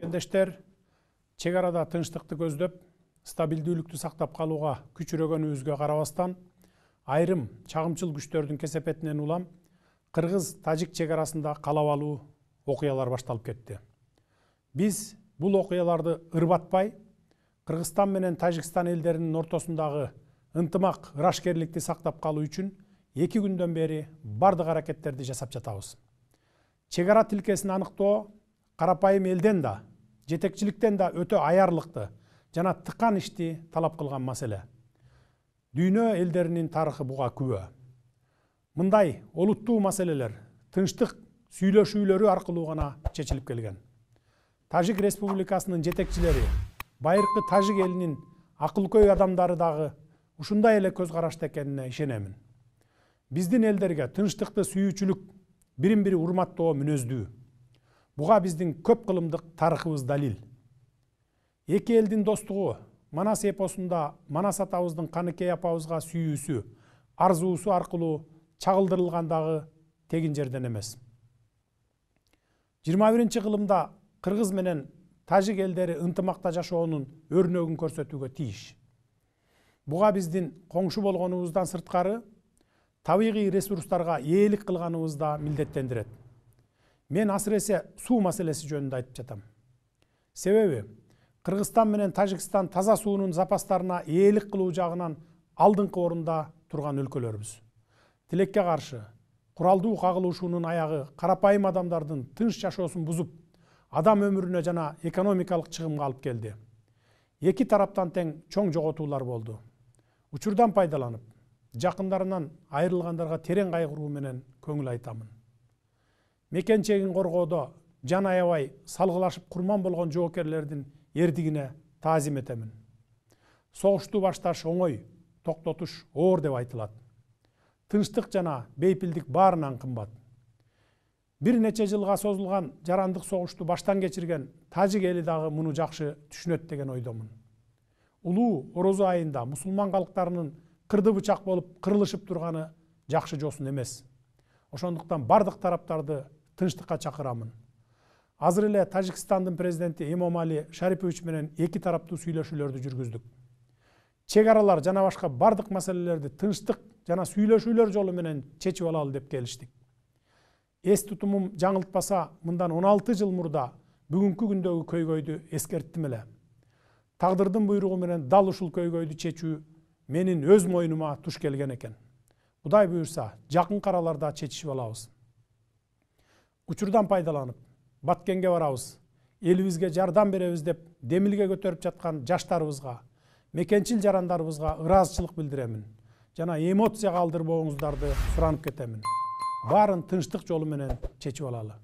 Элдештер, чек арада тынчтыкты көздөп, стабилдүүлүктү сактап калууга күчүрөгөнүбүзгө карабастан, айрым чагымчыл күчтөрдүн кесепетинен улам кыргыз-тажик чек арасында калабалуу окуялар башталып кетти. Биз бул окуяларды ырбатпай, Кыргызстан менен Тажикстан элдеринин ортосундагы ынтымак, ырашкерликти сактап калуу үчүн 2 күндөн бери бардык аракеттерди жасап жатабыз. Чек ара тилкесин аныктоо карапайым элден да, жетекчиликтен да өтө аярлыкты жана тыкан ишти талап кылган маселе. Дүйнө элдеринин тарыхы буга күбө. Мындай олуттуу маселелер тынчтык сүйлөшүүлөрү аркылуу гана чечилип келген. Тажик Республикасынын жетекчилери, байыркы тажик элинин акылкөй адамдары дагы ушундай эле көз карашта экенине ишенемин. Биздин элдерге тынчтыкты сүйүүчүлүк, бирин-бири урматтоо мүнөздүү. Буга биздин көп кылымдык тарыхыбыз далил. Эки элдин достугу Манас эпосунда Манас атабыздын Каныкей апабызга сүйүүсү, арзуусу аркылуу чагылдырылгандагы тегин жерден эмес. 21 кылымда Кыргыз менен Тажик элдери ынтымакта жашоонун өрнөгүн көрсөтүүгө тийиш. Буга биздин коңшу болгонубуздан сырткары табигый ресурстарга ээлик кылганыбыз да милдеттендирет. Мен асыресе суу маселеси жөнүндө айтып жатам. Себеби Кыргызстан менен Тажикстан таза суунун запастарына ээлик кылуу жагынан алдыңкы орунда турган өлкөлөрбүз. Тилекке каршы куралдуу кагылышуунун аягы карапайым адамдардын тынч жашоосун бузуп, адам өмүрүнө жана экономикалык чыгымга алып келди. Эки тараптан тең чоң жоготуулар болду. Учурдан пайдаланып, жакындарынан айрылгандарга терең кайгыруу менен көңүл айтамын. Мекенчегин коргоодо жан аябай салгылашып курман болгон жоокерлердин эрдигине таазим этемин. Согушту башташ оңой, токтотуш оор деп айтылат. Тынчтык жана бейпилдик баарынан кымбат. Бир нече жылга созулган жарандык согушту баштан кечирген тажик эли дагы муну жакшы түшүнөт деген ойдомун. Улуу Орозо айында мусулман калктарынын кырды бычак болуп кырылышып турганы жакшы жосун эмес. Ошондуктан бардык тараптарды тынчтыкка чакырамын. Азыр эле Тажикстандын президенти Эмомали Шарипович менен эки тараптуу сүйлөшүүлөрдү жүргүздүк. Чек аралар жана башка бардык маселелерди тынчтык жана сүйлөшүүлөр жолу менен чечип алалы деп келиштик. Эс тутумум жаңылтпаса, мындан 16 жыл мурда бүгүнкү күндөгү көйгөйдү эскерттим эле. Тагдырдын буйругу менен дал ушул көйгөйдү чечүү менин өз мойнума туш келген экен. Кудай буйрса, жакын араларда чечишип алабыз. Учурдан пайдаланып, Баткенге барабыз, элибизге жардам беребиз деп демилге көтөрүп жаткан жаштарыбызга, мекенчил жарандарыбызга ыраазычылык билдиремин. Жана эмоцияга алдырбооңуздарды суранып кетемин. Баарын тынчтык жолу менен чечип алалы.